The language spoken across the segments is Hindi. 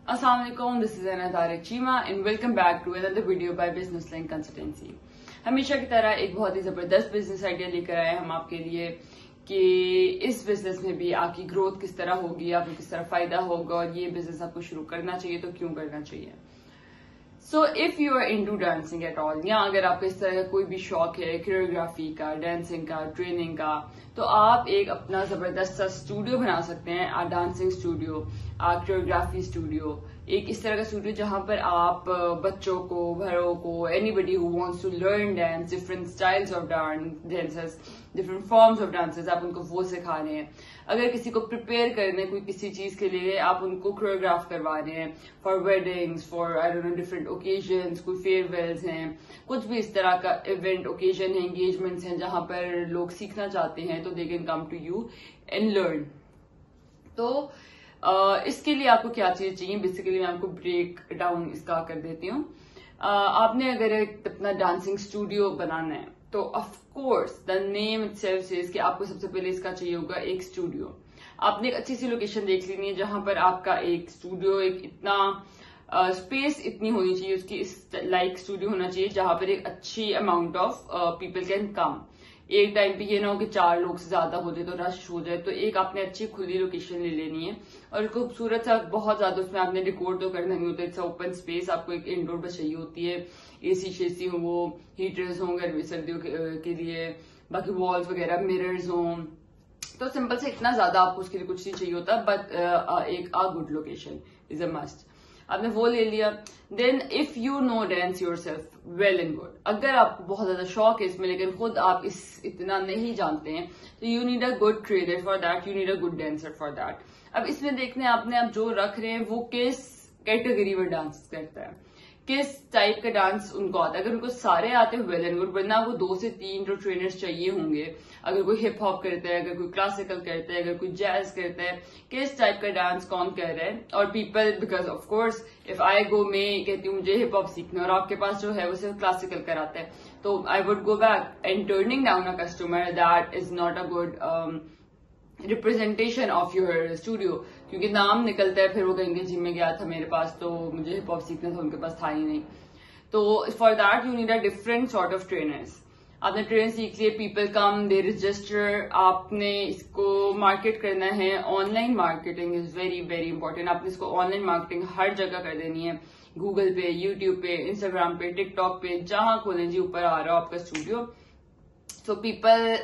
Assalamualaikum, this is Ana Tariq Chima and welcome back to another video by Business Link Consultancy। हमेशा की तरह एक बहुत ही जबरदस्त बिजनेस आइडिया लेकर आए हम आपके लिए कि इस बिजनेस में भी आपकी ग्रोथ किस तरह होगी, आपको किस तरह फायदा होगा और ये बिजनेस आपको शुरू करना चाहिए तो क्यों करना चाहिए। So if you are into dancing at all, या अगर आपको इस तरह का कोई भी शौक है कोरियोग्राफी का, डांसिंग का, ट्रेनिंग का, तो आप एक अपना जबरदस्त सा स्टूडियो बना सकते हैं। डांसिंग स्टूडियो, कोरियोग्राफी स्टूडियो, एक इस तरह का स्टूडियो जहां पर आप बच्चों को, बड़ों को, anybody who wants to learn dance, different styles of dances, different forms of dances, आप उनको वो सिखा रहे हैं। अगर किसी को प्रिपेयर करने कोई किसी चीज के लिए आप उनको कोरियोग्राफ करवा रहे हैं for weddings, for I don't know different occasions, कोई फेयरवेल्स हैं, कुछ भी इस तरह का इवेंट, ओकेजन है, एंगेजमेंट्स हैं जहां पर लोग सीखना चाहते हैं तो they can come to you and learn. तो इसके लिए आपको क्या चीज चाहिए, बेसिकली मैं आपको ब्रेक डाउन इसका कर देती हूँ। आपने अगर एक अपना डांसिंग स्टूडियो बनाना है तो of course the name itself says कि आपको सबसे पहले इसका चाहिए होगा एक स्टूडियो। आपने एक अच्छी सी लोकेशन देख लेनी है जहां पर आपका एक स्टूडियो, एक इतना स्पेस इतनी होनी चाहिए उसकी, इस लाइक स्टूडियो होना चाहिए जहां पर एक अच्छी amount of people can come. एक टाइम पे ये ना हो कि 4 लोग से ज्यादा हो जाए तो रश हो जाए, तो एक आपने अच्छी खुली लोकेशन ले लेनी है और खूबसूरत सा, बहुत ज्यादा उसमें आपने डेकोर तो करना नहीं होता, इट्स ओपन स्पेस। आपको एक इंडोर बस चाहिए होती है, एसी शेसी हो, वो हीटर्स हों गर्मी सर्दियों के लिए, बाकी वॉल्स वगैरह, मिरर्स हों। तो सिंपल से इतना ज्यादा आपको उसके लिए कुछ नहीं चाहिए होता, बट एक good location is a must. आपने वो ले लिया। Then if you know dance yourself well and good. अगर आपको बहुत ज्यादा शौक है इसमें लेकिन खुद आप इतना नहीं जानते हैं तो you need a good trainer for that, you need a good dancer for that. अब इसमें देखने आपने आप जो रख रहे हैं वो किस कैटेगरी में डांस करता है, किस टाइप का डांस उनको आता है। अगर उनको सारे आते हैं वेल एंड गुड, वरना वो 2 से 3 जो ट्रेनर्स चाहिए होंगे। अगर कोई हिप हॉप करता है, अगर कोई क्लासिकल करता है, अगर कोई जैज करता है, किस टाइप का डांस कौन कर रहा है। और people, because of course if I go, मैं कहती हूँ मुझे हिप हॉप सीखना और आपके पास जो है वो सिर्फ क्लासिकल कराता है, तो I would go back and turning down a customer, that is not a good representation of your studio. क्योंकि नाम निकलता है, फिर वो कहेंगे जिम में गया था मेरे पास तो मुझे हिप हॉप सीखना था, उनके पास था ही नहीं। तो for that you need a different sort of trainers. आपने ट्रेन सीख लिए, पीपल कम, दे रजिस्टर, आपने इसको मार्केट करना है। Online marketing is very very important. आपने इसको ऑनलाइन मार्केटिंग हर जगह कर देनी है, गूगल पे, यूट्यूब पे, इंस्टाग्राम पे, टिकटॉक पे, जहां खोलें जी ऊपर आ रहा हो आपका स्टूडियो। तो पीपल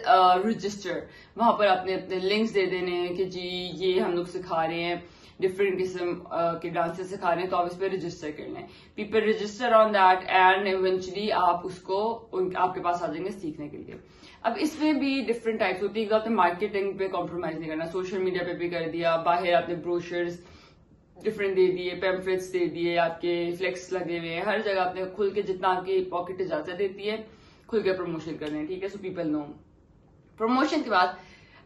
रजिस्टर, वहां पर आपने अपने लिंक्स दे देने हैं कि जी ये हम लोग सिखा रहे हैं, डिफरेंट किस्म के डांसेस सिखा रहे हैं, तो आप इस पर रजिस्टर कर लें। People register on that and eventually आप उसको आपके पास आ जाएंगे सीखने के लिए। अब इसमें भी डिफरेंट टाइप्स होती है। आपने मार्केटिंग पे कॉम्प्रोमाइज नहीं करना, सोशल मीडिया पे भी कर दिया, बाहर आपने ब्रोशर्स डिफरेंट दे दिए, पैम्फलेट्स दे दिए, आपके फ्लेक्स लगे हुए हैं, हर जगह आपने खुल के जितना आपकी पॉकेट इजाजत देती है खुल के प्रमोशन करने हैं, ठीक है। So people know. प्रमोशन के बाद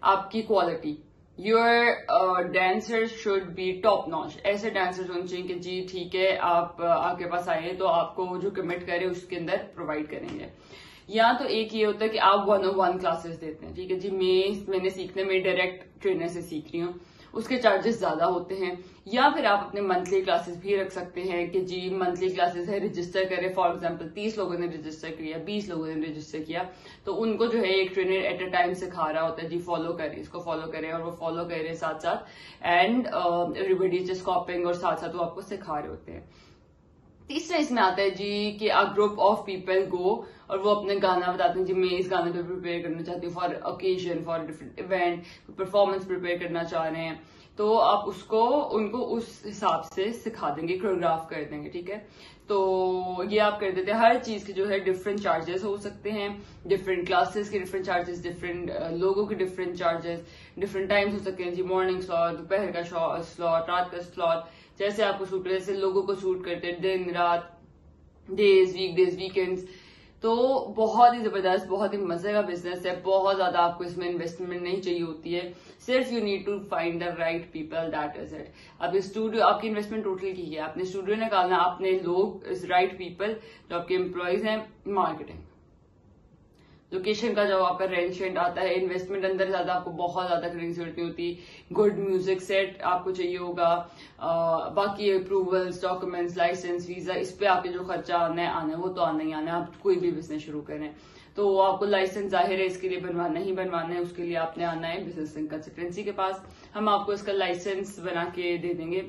आपकी quality, your dancer should be top notch. ऐसे डांसर्स होने चाहिए कि जी ठीक है, आप आपके पास आए तो आपको जो कमिट करे उसके अंदर प्रोवाइड करेंगे। या तो एक ये होता है कि आप 101 क्लासेस देते हैं, ठीक है जी, मैंने सीखने में डायरेक्ट ट्रेनर से सीख रही हूँ, उसके चार्जेस ज्यादा होते हैं। या फिर आप अपने मंथली क्लासेस भी रख सकते हैं कि जी मंथली क्लासेस है, रजिस्टर करें। फॉर एग्जांपल 30 लोगों ने रजिस्टर किया, 20 लोगों ने रजिस्टर किया, तो उनको जो है एक ट्रेनर एट अ टाइम सिखा रहा होता है, जी फॉलो करें, इसको फॉलो करें, और वो फॉलो कर रहे हैं साथ साथ, and everybody is just copying, और साथ साथ वो आपको सिखा रहे होते हैं। तीसरा इसमें आता है जी कि a group of people go और वो अपने गाना बताते हैं, जी मैं इस गाने पे प्रिपेयर करना चाहती हूँ for occasion, for different event, performance prepare करना चाह रहे हैं, तो आप उनको उस हिसाब से सिखा देंगे, कोरियोग्राफ कर देंगे, ठीक है। तो ये आप कर देते हैं। हर चीज के जो है डिफरेंट चार्जेस हो सकते हैं, डिफरेंट क्लासेस के डिफरेंट चार्जेस, डिफरेंट लोगों के डिफरेंट चार्जेस, डिफरेंट टाइम्स हो सकते हैं जी, मॉर्निंग स्लॉट, दोपहर का स्लॉट, रात का स्लॉट, जैसे आपको सूट करे, जैसे लोगों को सूट करते हैं, दिन रात, डेज, वीकडेज, वीकेंड्स। तो बहुत ही जबरदस्त, बहुत ही मजे का बिजनेस है। बहुत ज्यादा आपको इसमें इन्वेस्टमेंट नहीं चाहिए होती है, सिर्फ you need to find the right people, that is it. अब स्टूडियो, आपकी इन्वेस्टमेंट टोटल की है, आपने स्टूडियो निकालना, आपने लोग, राइट पीपल जो आपके एम्प्लॉयज हैं, मार्केटिंग, लोकेशन का जो आपका रेंट आता है, इन्वेस्टमेंट अंदर ज्यादा आपको बहुत ज्यादा करने की जरूरत नहीं होती, गुड म्यूजिक सेट आपको चाहिए होगा, बाकी अप्रूवल्स, डॉक्यूमेंट्स, लाइसेंस, वीजा, इस पे आपके जो खर्चा आना है वो तो आना ही आना है। आप कोई भी बिजनेस शुरू करें तो आपको लाइसेंस जाहिर है इसके लिए बनवाना ही बनवाना है, उसके लिए आपने आना है बिजनेस लिंक कंसल्टेंसी के पास। हम आपको इसका लाइसेंस बना के दे देंगे।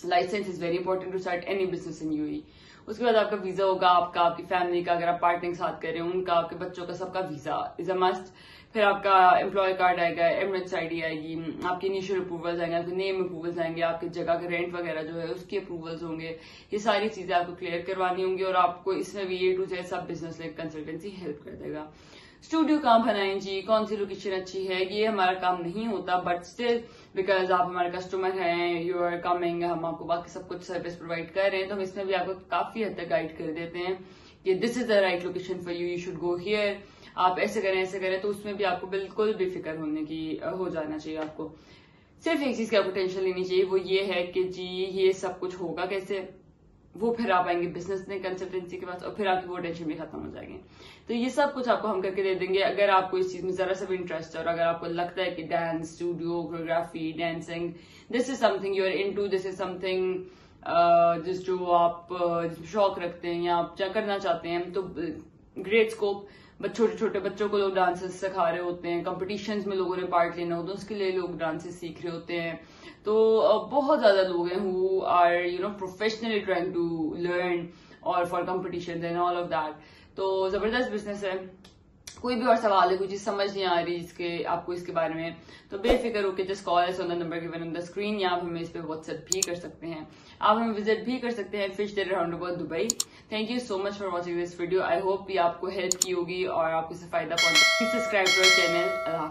Licence is very important to start any business in UAE. उसके बाद आपका वीजा होगा, आपका, आपकी फैमिली का, अगर आप पार्टनर के साथ कर रहे हैं उनका, आपके बच्चों का, सबका वीजा इज अ मस्ट। फिर आपका एम्प्लॉय कार्ड आएगा, एमएच आईडी आएगी, आपके इनिशियल अप्रूवल्स आएंगे, आपके नेम अप्रूवल्स आएंगे, आपकी जगह का रेंट वगैरह जो है उसके अप्रूवल्स होंगे। ये सारी चीजें आपको क्लियर करवानी होंगी और आपको इसमें भी A to Z सब बिजनेस लिंक कंसल्टेंसी हेल्प कर देगा। स्टूडियो कहाँ बनाएं जी, कौन सी लोकेशन अच्छी है, ये हमारा काम नहीं होता, बट स्टिल बिकॉज आप हमारे कस्टमर हैं, यू आर कमिंग, हम आपको बाकी सब कुछ सर्विस प्रोवाइड कर रहे हैं, तो हम इसमें भी आपको काफी हद तक गाइड कर देते हैं कि this is the right location for you, you should go here, आप ऐसे करें, तो उसमें भी आपको बिल्कुल बेफिक्र होने की हो जाना चाहिए। आपको सिर्फ एक चीज की आपको टेंशन लेनी चाहिए, वो ये है कि जी ये सब कुछ होगा कैसे, वो फिर आप आएंगे बिजनेस ने कंसल्टेंसी के पास और फिर आपकी वो टेंशन भी खत्म हो जाएगी। तो ये सब कुछ आपको हम करके दे देंगे अगर आपको इस चीज में जरा सा भी इंटरेस्ट है और अगर आपको लगता है कि dance, studio, choreography, dancing, this is something you are into, this is something जिस जो आप शौक रखते हैं या आप करना चाहते हैं, तो ग्रेट स्कोप। छोटे छोटे बच्चों को लोग डांसेस सिखा रहे होते हैं, कॉम्पिटिशन्स में लोगों ने पार्ट लेना होता है, उसके लिए लोग डांसेस सीख रहे होते हैं। तो बहुत ज्यादा लोग हैं who are professionally trying to learn और for competition and all of that. तो जबरदस्त बिजनेस है। कोई भी और सवाल है, कोई चीज समझ नहीं आ रही इसके आपको इसके बारे में, तो बेफिक्र होकर just call us on the number given on the screen, या आप हमें इस पे व्हाट्सएप भी कर सकते हैं, आप हमें विजिट भी कर सकते हैं fish there round about Dubai. Thank you so much for watching this video. I hope ये आपको हेल्प की होगी और आपको इससे फायदा पहुंचा। Subscribe to our channel.